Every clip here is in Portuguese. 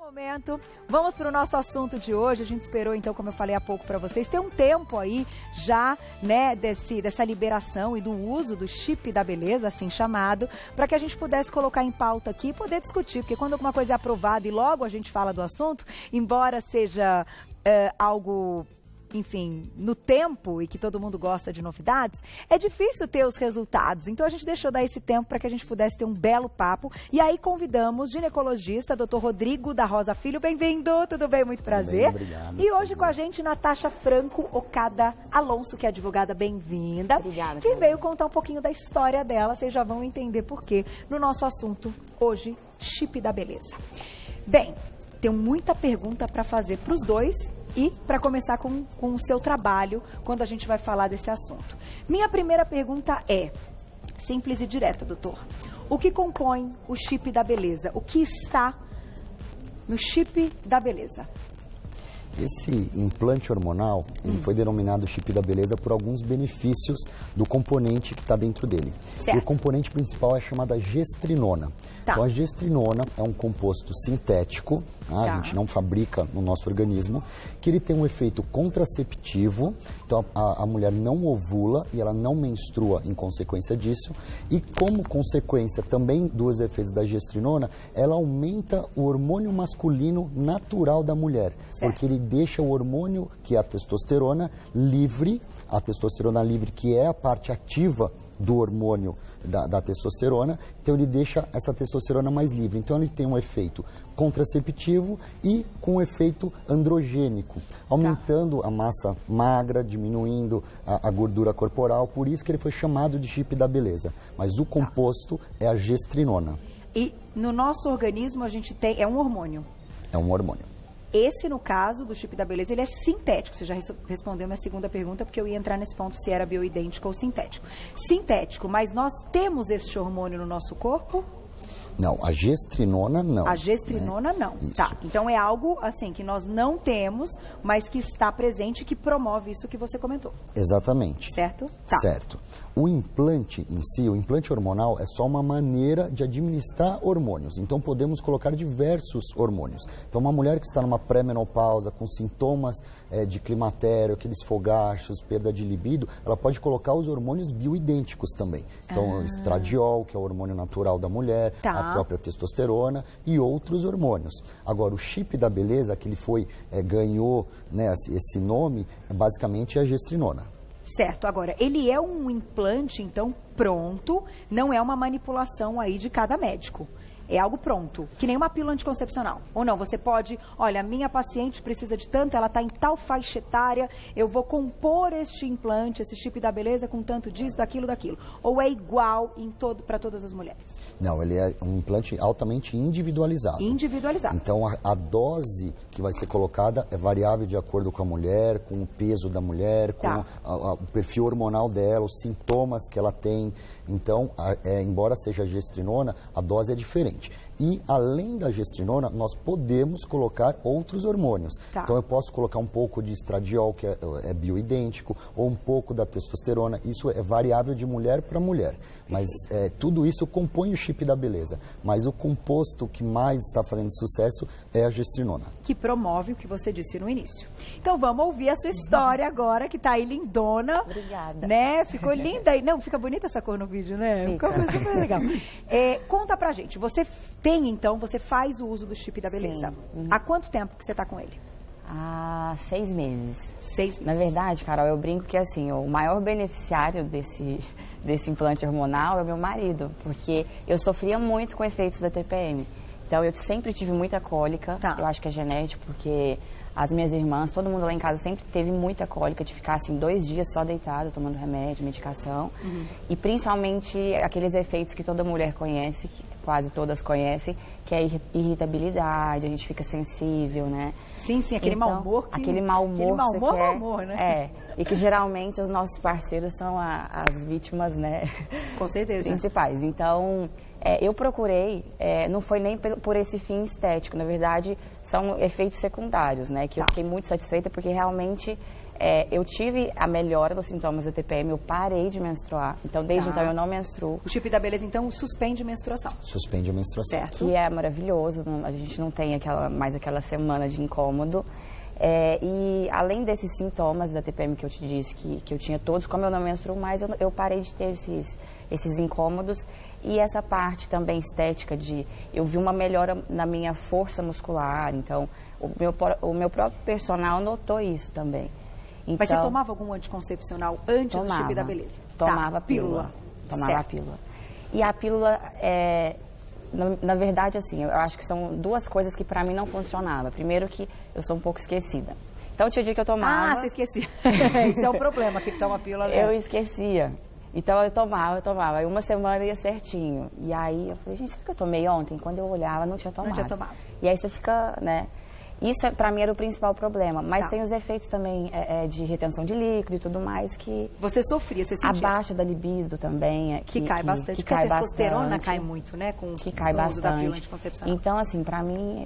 Momento, vamos para o nosso assunto de hoje. A gente esperou, então, como eu falei há pouco para vocês, ter um tempo aí já, né, dessa liberação e do uso do chip da beleza, assim chamado, para que a gente pudesse colocar em pauta aqui e poder discutir, porque quando alguma coisa é aprovada e logo a gente fala do assunto, embora seja algo, enfim, no tempo e que todo mundo gosta de novidades, é difícil ter os resultados. Então a gente deixou dar esse tempo para que a gente pudesse ter um belo papo. E aí convidamos o ginecologista, Dr. Rodrigo da Rosa Filho. Bem-vindo, tudo bem? Muito prazer. Bem, obrigado. E hoje com a gente, Natasha Franco Okada Alonso, que é advogada, bem-vinda. Obrigada. Que veio contar um pouquinho da história dela, vocês já vão entender por quê. No nosso assunto, hoje, chip da beleza. Bem, tenho muita pergunta para fazer para os dois. E para começar com o seu trabalho, quando a gente vai falar desse assunto. Minha primeira pergunta é, simples e direta, doutor. O que compõe o chip da beleza? O que está no chip da beleza? Esse implante hormonal, ele foi denominado chip da beleza por alguns benefícios do componente que está dentro dele. Certo. E o componente principal é chamada gestrinona. Tá. Então a gestrinona é um composto sintético, tá? Tá. A gente não fabrica no nosso organismo, que ele tem um efeito contraceptivo, então a mulher não ovula e ela não menstrua em consequência disso, e como consequência também dos efeitos da gestrinona, ela aumenta o hormônio masculino natural da mulher, porque ele deixa o hormônio, que é a testosterona, livre, a testosterona livre, que é a parte ativa do hormônio da testosterona, então ele deixa essa testosterona mais livre. Então ele tem um efeito contraceptivo e com um efeito androgênico, aumentando a massa magra, diminuindo a gordura corporal, por isso que ele foi chamado de chip da beleza. Mas o composto é a gestrinona. E no nosso organismo a gente tem, é um hormônio. É um hormônio. Esse, no caso do chip da beleza, ele é sintético. Você já respondeu minha segunda pergunta, porque eu ia entrar nesse ponto se era bioidêntico ou sintético. Sintético, mas nós temos este hormônio no nosso corpo? Não, a gestrinona não. A gestrinona não. Isso. Tá, então é algo assim que nós não temos, mas que está presente e que promove isso que você comentou. Exatamente. Certo? Tá. Certo. O implante em si, o implante hormonal é só uma maneira de administrar hormônios. Então podemos colocar diversos hormônios. Então uma mulher que está numa pré-menopausa com sintomas de climatério, aqueles fogachos, perda de libido, ela pode colocar os hormônios bioidênticos também. Então o estradiol, que é o hormônio natural da mulher, Tá. a própria testosterona e outros hormônios. Agora o chip da beleza, que ele ganhou, né, esse nome, basicamente é a gestrinona. Certo. Agora, ele é um implante, então, pronto, não é uma manipulação aí de cada médico. É algo pronto, que nem uma pílula anticoncepcional. Ou não, você pode, olha, a minha paciente precisa de tanto, ela está em tal faixa etária, eu vou compor este implante, esse chip da beleza com tanto disso, daquilo. Ou é igual para todas as mulheres? Não, ele é um implante altamente individualizado. Individualizado. Então, a dose que vai ser colocada é variável de acordo com a mulher, com o peso da mulher, com Tá. o perfil hormonal dela, os sintomas que ela tem. Então, embora seja gestrinona, a dose é diferente. E, além da gestrinona, nós podemos colocar outros hormônios. Tá. Então, eu posso colocar um pouco de estradiol, que é bioidêntico, ou um pouco da testosterona. Isso é variável de mulher para mulher. Mas tudo isso compõe o chip da beleza. Mas o composto que mais está fazendo sucesso é a gestrinona. Que promove o que você disse no início. Então, vamos ouvir essa história agora, que tá aí lindona. Obrigada. Né? Ficou linda. Não, fica bonita essa cor no vídeo, né? Fica. Ficou super legal. Conta pra gente, você faz o uso do chip da beleza. Sim. Há quanto tempo que você tá com ele? Há 6 meses. 6 meses. Na verdade, Carol, eu brinco que assim, o maior beneficiário desse implante hormonal é o meu marido, porque eu sofria muito com efeitos da TPM. Então, eu sempre tive muita cólica. Tá. Eu acho que é genético, porque as minhas irmãs, todo mundo lá em casa sempre teve muita cólica, de ficar assim 2 dias só deitado, tomando remédio, medicação. E principalmente aqueles efeitos que toda mulher conhece, que quase todas conhecem, que é a irritabilidade, a gente fica sensível, né? Sim, aquele mau humor. Aquele mau humor, mau humor, né? E que geralmente os nossos parceiros são as vítimas, né? Com certeza. Principais. Então, eu procurei, não foi nem por esse fim estético, na verdade, são efeitos secundários, né? Que eu fiquei muito satisfeita porque realmente eu tive a melhora dos sintomas da TPM, eu parei de menstruar. Então, desde então, eu não menstruo. O chip da beleza, então, suspende a menstruação. Suspende a menstruação. Certo. Que é maravilhoso, a gente não tem mais aquela semana de incômodo. E além desses sintomas da TPM que eu te disse, que eu tinha todos, como eu não menstruo mais, eu parei de ter esses incômodos. E essa parte também estética eu vi uma melhora na minha força muscular, então o meu próprio personal notou isso também. Então, mas você tomava algum anticoncepcional antes do chip da beleza? Tomava pílula. Tomava a pílula. E a pílula, na verdade, assim, eu acho que são duas coisas que pra mim não funcionavam. Primeiro que eu sou um pouco esquecida. Então tinha dia que eu tomava... Ah, você esquecia. Esse é o problema, que toma pílula. Né? Eu esquecia. Então eu tomava. Aí uma semana ia certinho. E aí eu falei, gente, será que eu tomei ontem? Quando eu olhava, não tinha tomado. Não tinha tomado. E aí você fica, né... Isso, pra mim, era o principal problema. Mas tem os efeitos também de retenção de líquido e tudo mais que... Você sofria, você sentia? A baixa da libido também. Que cai bastante, porque a testosterona cai muito, né? Com o uso da pílula anticoncepcional. Então, assim, pra mim,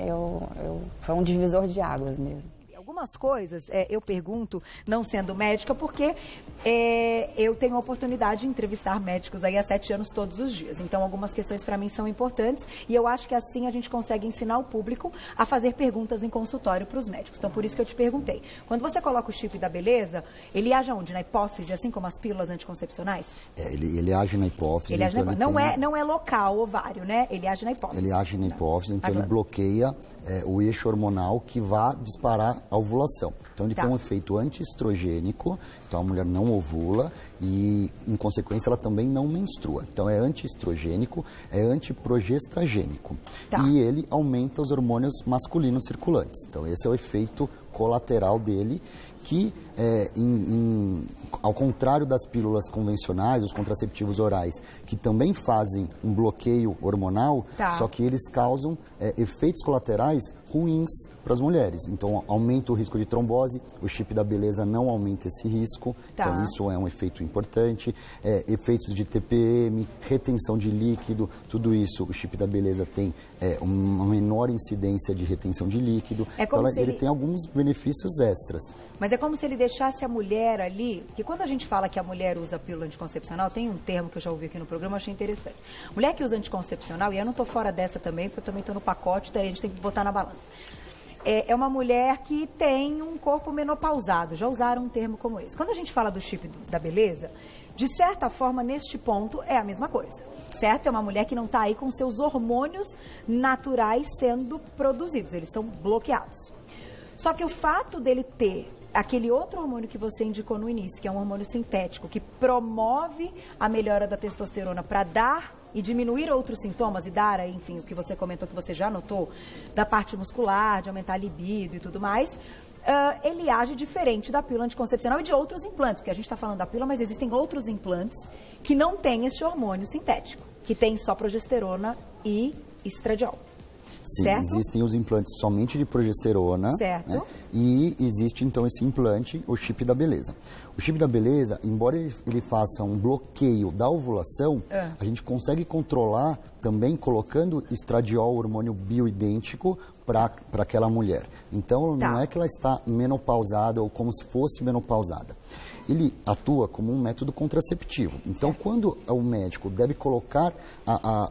foi um divisor de águas mesmo. Algumas coisas eu pergunto, não sendo médica, porque eu tenho a oportunidade de entrevistar médicos aí há 7 anos todos os dias. Então, algumas questões para mim são importantes e eu acho que assim a gente consegue ensinar o público a fazer perguntas em consultório para os médicos. Então, por isso que eu te perguntei. Quando você coloca o chip da beleza, ele age aonde? Na hipófise, assim como as pílulas anticoncepcionais? Ele age na hipófise. Ele age na hipófise. Não é local, ovário, né? Ele age na hipófise. Ele age na hipófise, então ele bloqueia o eixo hormonal que vai disparar a ovulação. Então ele tem um efeito antiestrogênico, então a mulher não ovula e, em consequência, ela também não menstrua. Então é antiestrogênico, é antiprogestagênico. E ele aumenta os hormônios masculinos circulantes. Então esse é o efeito colateral dele, que ao contrário das pílulas convencionais, os contraceptivos orais, que também fazem um bloqueio hormonal, só que eles causam efeitos colaterais ruins para as mulheres. Então, aumenta o risco de trombose, o chip da beleza não aumenta esse risco, então isso é um efeito importante. Efeitos de TPM, retenção de líquido, tudo isso, o chip da beleza tem uma menor incidência de retenção de líquido, então ele tem alguns benefícios extras. Mas é como se ele deixasse a mulher ali, porque quando a gente fala que a mulher usa pílula anticoncepcional, tem um termo que eu já ouvi aqui no programa, eu achei interessante. Mulher que usa anticoncepcional, e eu não estou fora dessa também, porque eu também estou no pacote, daí a gente tem que botar na balança. É uma mulher que tem um corpo menopausado, já usaram um termo como esse. Quando a gente fala do chip da beleza, de certa forma, neste ponto, é a mesma coisa, certo? É uma mulher que não está aí com seus hormônios naturais sendo produzidos, eles estão bloqueados. Só que o fato dele ter aquele outro hormônio que você indicou no início, que é um hormônio sintético, que promove a melhora da testosterona para dar e diminuir outros sintomas e dar, enfim, o que você comentou que você já notou, da parte muscular, de aumentar a libido e tudo mais, ele age diferente da pílula anticoncepcional e de outros implantes, porque a gente está falando da pílula, mas existem outros implantes que não têm esse hormônio sintético, que tem só progesterona e estradiol. Sim, existem os implantes somente de progesterona. Certo. Né? E existe, então, esse implante, o chip da beleza. O chip da beleza, embora ele faça um bloqueio da ovulação, a gente consegue controlar também colocando estradiol, hormônio bioidêntico, para aquela mulher. Então, não é que ela está menopausada ou como se fosse menopausada. Ele atua como um método contraceptivo. Então, quando o médico deve colocar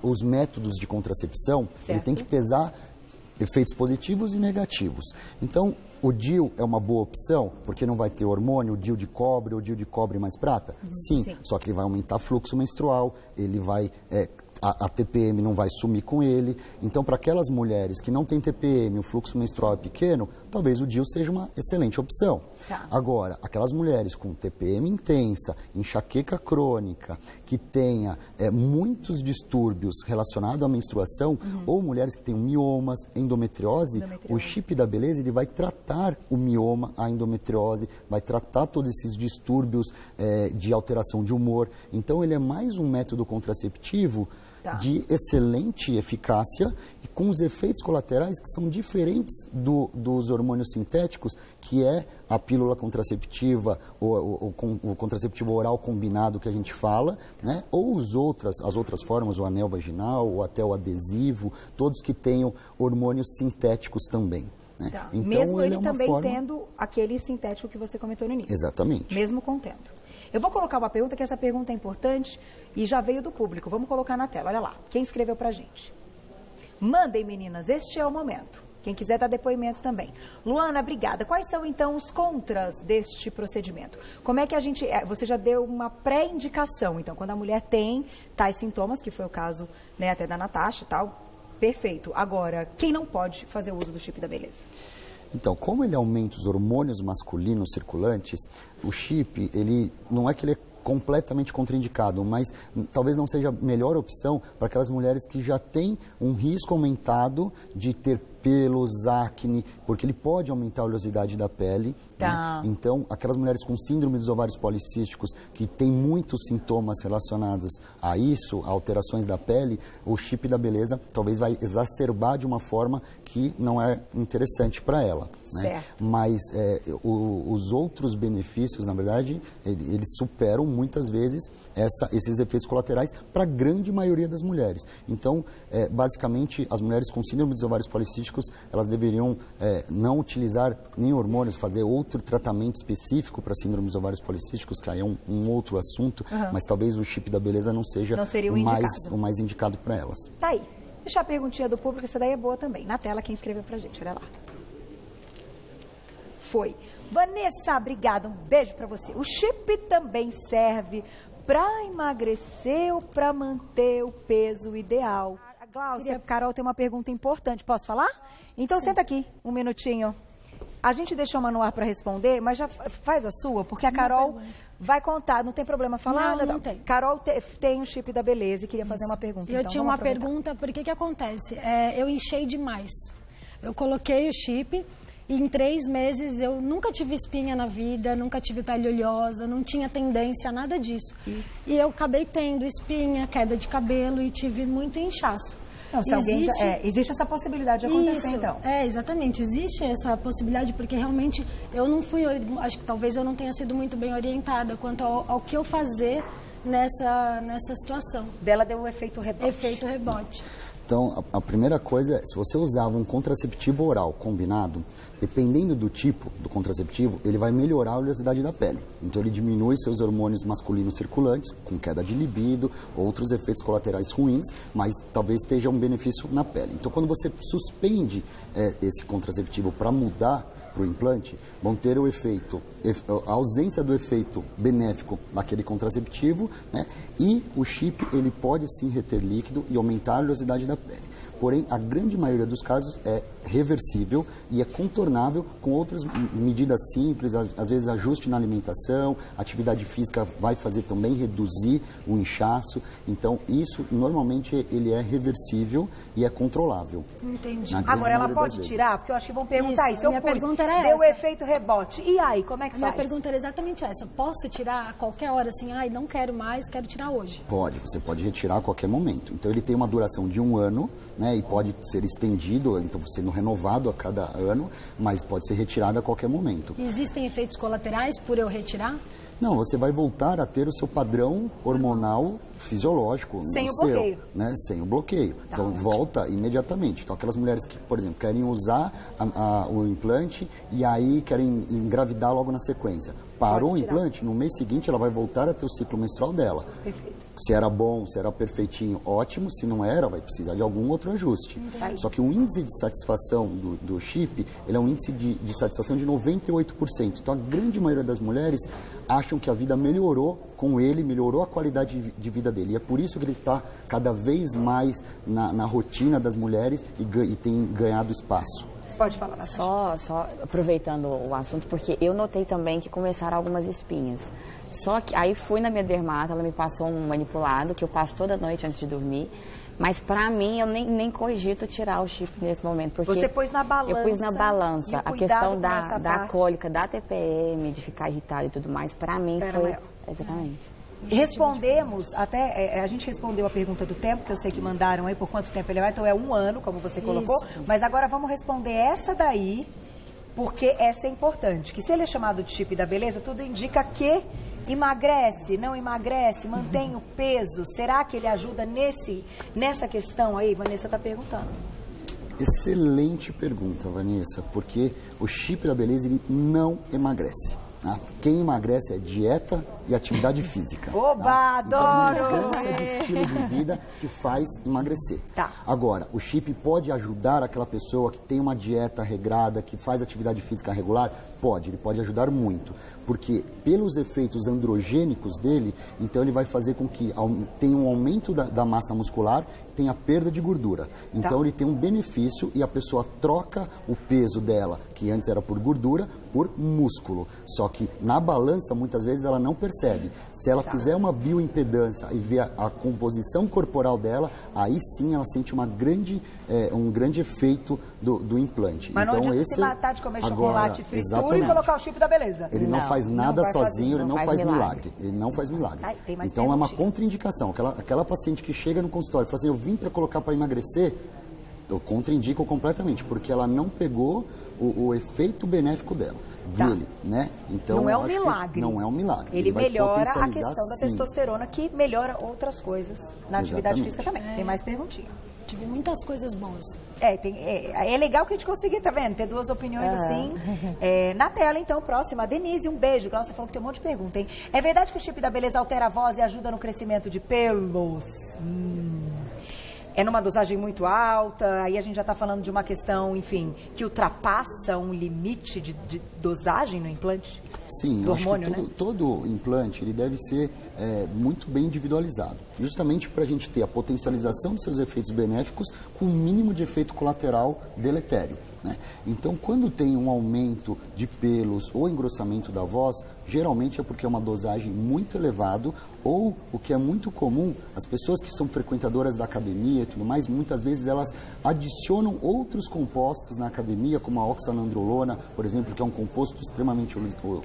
os métodos de contracepção, ele tem que pesar efeitos positivos e negativos. Então, o DIU é uma boa opção, porque não vai ter hormônio, o DIU de cobre ou o DIU de cobre mais prata? Sim, só que ele vai aumentar fluxo menstrual, ele vai... A TPM não vai sumir com ele. Então, para aquelas mulheres que não têm TPM, o fluxo menstrual é pequeno, talvez o DIU seja uma excelente opção. Agora, aquelas mulheres com TPM intensa, enxaqueca crônica, que tenha muitos distúrbios relacionados à menstruação, ou mulheres que tenham miomas, endometriose, o chip da beleza ele vai tratar o mioma, a endometriose, vai tratar todos esses distúrbios de alteração de humor. Então, ele é mais um método contraceptivo de excelente eficácia e com os efeitos colaterais que são diferentes dos hormônios sintéticos, que é a pílula contraceptiva, o contraceptivo oral combinado que a gente fala, né? Ou as outras formas, o anel vaginal ou até o adesivo, todos que tenham hormônios sintéticos também. Né? Tá. Então, mesmo ele também forma... tendo aquele sintético que você comentou no início. Exatamente. Mesmo contendo. Eu vou colocar uma pergunta, que essa pergunta é importante e já veio do público. Vamos colocar na tela, olha lá. Quem escreveu pra gente? Mandem, meninas, este é o momento. Quem quiser dar depoimento também. Luana, obrigada. Quais são, então, os contras deste procedimento? Como é que a gente... Você já deu uma pré-indicação. Então, quando a mulher tem tais sintomas, que foi o caso, né, até da Natasha e tal, perfeito. Agora, quem não pode fazer uso do chip da beleza? Então, como ele aumenta os hormônios masculinos circulantes, o chip, ele não é que ele é completamente contraindicado, mas talvez não seja a melhor opção para aquelas mulheres que já têm um risco aumentado de ter pelos, acne, porque ele pode aumentar a oleosidade da pele. Tá. Né? Então, aquelas mulheres com síndrome dos ovários policísticos, que têm muitos sintomas relacionados a isso, a alterações da pele, o chip da beleza talvez vai exacerbar de uma forma que não é interessante para ela. Né? Mas os outros benefícios, na verdade, eles superam muitas vezes esses efeitos colaterais para a grande maioria das mulheres. Então, basicamente, as mulheres com síndrome dos ovários policísticos, elas deveriam não utilizar nem hormônios, fazer outro tratamento específico para síndrome dos ovários policísticos, que aí é um outro assunto, mas talvez o chip da beleza não seja o mais indicado para elas. Tá aí. Deixa a perguntinha do público, essa daí é boa também. Na tela, quem escreveu pra gente, olha lá. Foi. Vanessa, obrigada, um beijo para você. O chip também serve para emagrecer ou para manter o peso ideal? A Glaucia, Carol tem uma pergunta importante, posso falar? Então senta aqui, um minutinho. A gente deixou uma no ar para responder, mas já faz a sua, porque a Carol vai contar, não tem problema falar? Não tem. Carol tem o chip da beleza e queria fazer uma pergunta. Eu tinha uma pergunta, por que acontece? Eu enchei demais. Eu coloquei o chip... E em 3 meses eu nunca tive espinha na vida, nunca tive pele oleosa, não tinha tendência a nada disso. E eu acabei tendo espinha, queda de cabelo e tive muito inchaço. Não, se existe essa possibilidade de acontecer, então. Exatamente. Existe essa possibilidade porque realmente eu não fui, acho que talvez eu não tenha sido muito bem orientada quanto ao que eu fazer nessa situação. Dela deu o efeito rebote. Efeito rebote. Então, a primeira coisa é, se você usava um contraceptivo oral combinado, dependendo do tipo do contraceptivo, ele vai melhorar a oleosidade da pele. Então, ele diminui seus hormônios masculinos circulantes, com queda de libido, outros efeitos colaterais ruins, mas talvez esteja um benefício na pele. Então, quando você suspende esse contraceptivo para mudar para o implante, vão ter o efeito, a ausência do efeito benéfico naquele contraceptivo, né? E o chip, ele pode sim reter líquido e aumentar a oleosidade da pele. Porém, a grande maioria dos casos é reversível e é contornável com outras medidas simples, às vezes ajuste na alimentação, atividade física vai fazer também reduzir o inchaço. Então, isso normalmente ele é reversível e é controlável. Entendi. Agora, ela pode tirar? Porque eu acho que vão perguntar isso. Minha pergunta era deu essa. Efeito rebote. E aí, como é que Minha faz? pergunta era exatamente essa. Posso tirar a qualquer hora, assim, não quero mais, quero tirar hoje? Pode, você pode retirar a qualquer momento. Então, ele tem uma duração de 1 ano, né, e pode ser estendido, então sendo renovado a cada ano, mas pode ser retirado a qualquer momento. Existem efeitos colaterais por eu retirar? Não, você vai voltar a ter o seu padrão hormonal fisiológico. Sem o bloqueio. Né? Sem o bloqueio. Tá, então, volta imediatamente. Então, aquelas mulheres que, por exemplo, querem usar o implante e aí querem engravidar logo na sequência. Parou o implante, no mês seguinte ela vai voltar a ter o ciclo menstrual dela. Perfeito. Se era bom, se era perfeitinho, ótimo. Se não era, vai precisar de algum outro ajuste. Entendi. Só que o índice de satisfação do chip, ele é um índice de satisfação de 98%. Então, a grande maioria das mulheres acham que a vida melhorou com ele, melhorou a qualidade de vida dele. E é por isso que ele está cada vez mais na rotina das mulheres e tem ganhado espaço. Pode falar, Natasha. Só aproveitando o assunto, porque eu notei também que começaram algumas espinhas. Só que aí fui na minha dermato, ela me passou um manipulado, que eu passo toda noite antes de dormir. Mas pra mim, eu nem cogito tirar o chip nesse momento. Porque você pôs na balança. Eu pus na balança. A questão da cólica, da TPM, de ficar irritada e tudo mais, pra mim foi... maior. Exatamente. Respondemos, até a gente respondeu a pergunta do tempo, que eu sei que mandaram aí por quanto tempo ele vai, então é 1 ano, como você colocou. Isso. Mas agora vamos responder essa daí, porque essa é importante. Que se ele é chamado de chip da beleza, tudo indica que emagrece, não emagrece, mantém o peso. Será que ele ajuda nessa questão aí? Vanessa está perguntando. Excelente pergunta, Vanessa, porque o chip da beleza ele não emagrece. Tá? Quem emagrece é dieta e atividade física. Oba, tá? adoro! Então, mudança de estilo de vida que faz emagrecer. Tá. Agora, o chip pode ajudar aquela pessoa que tem uma dieta regrada, que faz atividade física regular? Pode, ele pode ajudar muito. Porque pelos efeitos androgênicos dele, então ele vai fazer com que tenha um aumento da massa muscular, tenha perda de gordura. Então ele tem um benefício e a pessoa troca o peso dela, que antes era por gordura, por músculo. Só que na balança, muitas vezes, ela não percebe. Se ela fizer uma bioimpedância e ver a composição corporal dela, aí sim ela sente um grande efeito do implante. Mas não então, adianta se matar de comer agora, chocolate fritura exatamente. e colocar o chip da beleza. Ele não faz nada vai fazer, sozinho, ele não faz milagre. Ele não faz milagre. Ai, tem mais então é uma perguntinha. contraindicação. Aquela paciente que chega no consultório e fala assim, eu vim para colocar para emagrecer, eu contraindico completamente, porque ela não pegou o efeito benéfico dele, né? Então, não é um eu acho que milagre. Não é um milagre. Ele vai melhora a potencializar, questão da sim. testosterona, que melhora outras coisas na atividade Exatamente. física também. Tem mais perguntinha. Tive muitas coisas boas. É legal que a gente consiga, tá vendo? Ter duas opiniões assim. Na tela, então, próxima. Denise, um beijo. Você falou que tem um monte de pergunta, hein? É verdade que o chip da beleza altera a voz e ajuda no crescimento de pelos? É numa dosagem muito alta, aí a gente já está falando de uma questão, enfim, que ultrapassa um limite de dosagem no implante? Sim, do eu acho hormônio, que né? todo implante ele deve ser muito bem individualizado, justamente para a gente ter a potencialização dos seus efeitos benéficos com o mínimo de efeito colateral deletério, né? Então, quando tem um aumento de pelos ou engrossamento da voz, geralmente é porque é uma dosagem muito elevada, ou o que é muito comum, as pessoas que são frequentadoras da academia e tudo mais, muitas vezes elas adicionam outros compostos na academia, como a oxanandrolona, por exemplo, que é um composto extremamente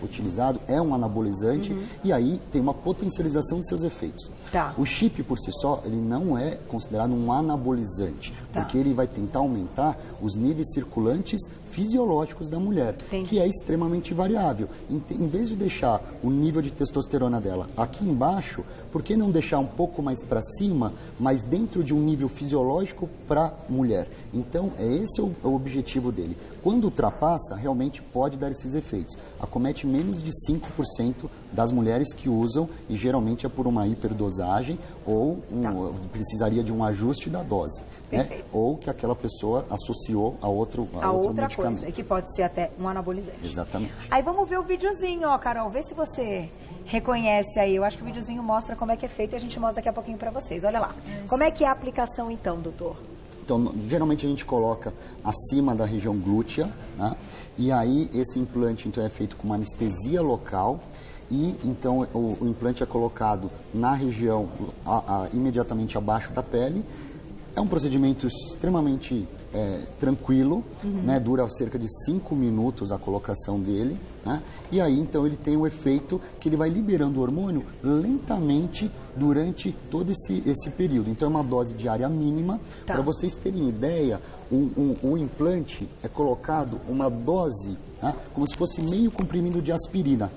utilizado, é um anabolizante, e aí tem uma potencialização de seus efeitos. Tá. O chip, por si só, ele não é considerado um anabolizante, porque ele vai tentar aumentar os níveis circulantes fisiológicos da mulher, Entendi. que é extremamente variável. Em vez de deixar o nível de testosterona dela aqui embaixo, por que não deixar um pouco mais para cima, mas dentro de um nível fisiológico para mulher? Então, esse é o objetivo dele. Quando ultrapassa, realmente pode dar esses efeitos. Acomete menos de 5% das mulheres que usam, e geralmente é por uma hiperdosagem ou precisaria de um ajuste da dose, né? Ou que aquela pessoa associou a outro medicamento. Coisa, que pode ser até um anabolizante. Exatamente. Aí vamos ver o videozinho, ó, Carol, vê se você reconhece aí. Eu acho que o videozinho mostra como é que é feito e a gente mostra daqui a pouquinho pra vocês. Olha lá. Como é que é a aplicação então, doutor? Então, geralmente a gente coloca acima da região glútea, né? E aí esse implante então é feito com uma anestesia local, e então o implante é colocado na região imediatamente abaixo da pele. É um procedimento extremamente tranquilo, né? Dura cerca de 5 minutos a colocação dele, né? E aí então ele tem o efeito que ele vai liberando o hormônio lentamente durante todo esse período. Então é uma dose diária mínima. Para vocês terem ideia, o implante é colocado uma dose, tá? Como se fosse meio comprimido de aspirina.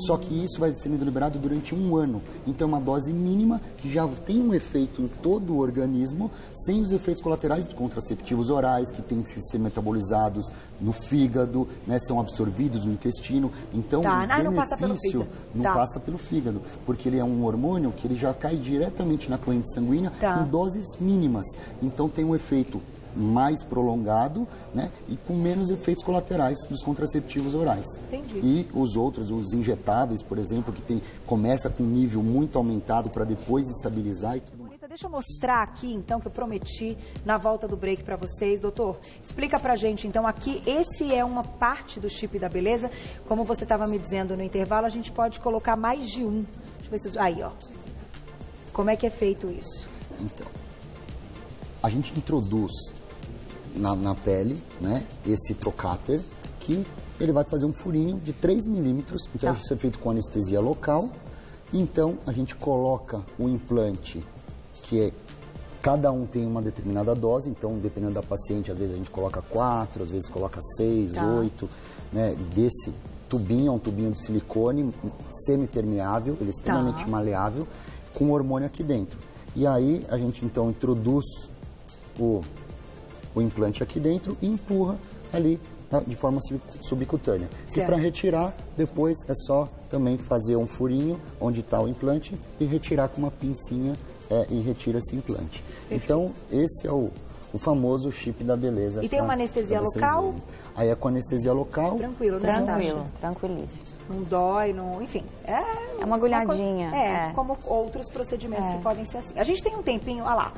Só que isso vai sendo liberado durante 1 ano. Então é uma dose mínima que já tem um efeito em todo o organismo, sem os efeitos colaterais dos contraceptivos orais, que têm que ser metabolizados no fígado, né? São absorvidos no intestino. Então o benefício não passa pelo fígado. Não passa pelo fígado, porque ele é um hormônio que ele já cai diretamente na corrente sanguínea em doses mínimas. Então tem um efeito mais prolongado, né, e com menos efeitos colaterais dos contraceptivos orais. Entendi. E os outros, os injetáveis, por exemplo, que começa com um nível muito aumentado para depois estabilizar e tudo mais. Deixa eu mostrar aqui, então, que eu prometi na volta do break para vocês. Doutor, explica pra gente, então, aqui, esse é uma parte do chip da beleza. Como você estava me dizendo no intervalo, a gente pode colocar mais de um. Deixa eu ver se... Aí, ó. Como é que é feito isso? Então, a gente introduz na pele, né, esse trocáter, que ele vai fazer um furinho de 3 milímetros, então isso é feito com anestesia local. Então a gente coloca o implante, que cada um tem uma determinada dose, então dependendo da paciente, às vezes a gente coloca 4, às vezes coloca 6, 8, né, desse tubinho, é um tubinho de silicone semipermeável, ele é extremamente maleável, com hormônio aqui dentro. E aí a gente então introduz o o implante aqui dentro e empurra ali de forma subcutânea. Certo. E para retirar, depois é só também fazer um furinho onde está o implante e retirar com uma pincinha e retira esse implante. Perfeito. Então, esse é o famoso chip da beleza. E tem uma anestesia local? Verem. Aí é com anestesia local. Tranquilo, né? Tranquilo, tranquilíssimo. Não dói, não, enfim. É uma agulhadinha. Como outros procedimentos que podem ser assim. A gente tem um tempinho, olha lá.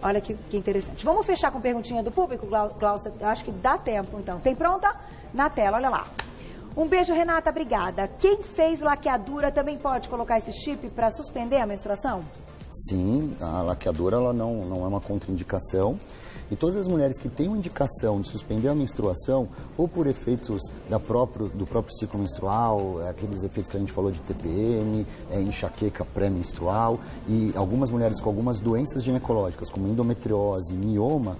Olha que interessante. Vamos fechar com perguntinha do público, Glaucia? Acho que dá tempo, então. Tem pronta? Na tela, olha lá. Um beijo, Renata, obrigada. Quem fez laqueadura também pode colocar esse chip para suspender a menstruação? Sim, a laqueadura ela não é uma contraindicação. E todas as mulheres que têm uma indicação de suspender a menstruação, ou por efeitos do próprio ciclo menstrual, aqueles efeitos que a gente falou de TPM, enxaqueca pré-menstrual, e algumas mulheres com algumas doenças ginecológicas, como endometriose, mioma,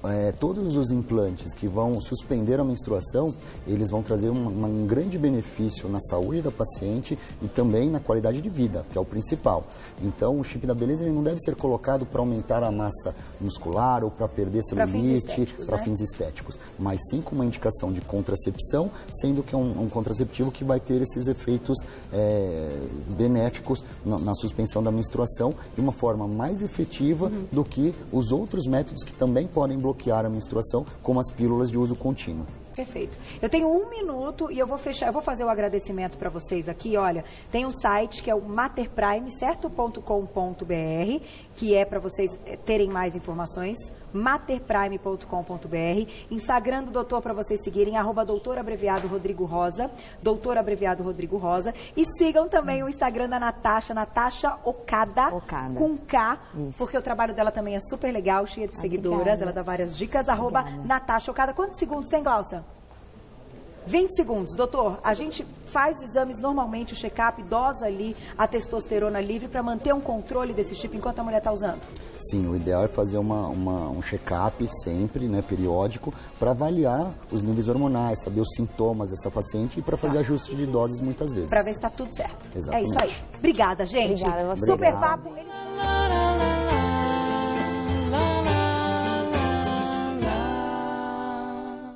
né, todos os implantes que vão suspender a menstruação, eles vão trazer um grande benefício na saúde da paciente e também na qualidade de vida, que é o principal. Então, o chip da beleza ele não deve ser colocado para aumentar a massa muscular ou para perder celulite, para fins estéticos, mas sim com uma indicação de contracepção, sendo que é um contraceptivo que vai ter esses efeitos benéficos na suspensão da menstruação de uma forma mais efetiva do que os outros métodos que também podem bloquear a menstruação, como as pílulas de uso contínuo. Perfeito. Eu tenho 1 minuto e eu vou fechar, eu vou fazer o agradecimento para vocês aqui. Olha, tem um site que é o materprime, certo.com.br, que é para vocês terem mais informações, materprime.com.br. Instagram do doutor para vocês seguirem, @doutor_Rodrigo Rosa, doutor_Rodrigo Rosa. E sigam também o Instagram da Natasha, Natasha Okada, com K, isso. Porque o trabalho dela também é super legal, cheia de seguidoras, obrigada. Ela dá várias dicas, @Natasha Okada. Quantos segundos tem, Glaucia? 20 segundos. Doutor, a gente faz exames normalmente, o check-up, dosa ali a testosterona livre para manter um controle desse chip enquanto a mulher está usando? Sim, o ideal é fazer um check-up sempre, né, periódico, para avaliar os níveis hormonais, saber os sintomas dessa paciente e para fazer ajuste de doses muitas vezes. Para ver se está tudo certo. Exatamente. É isso aí. Obrigada, gente. Obrigada a você. Super papo.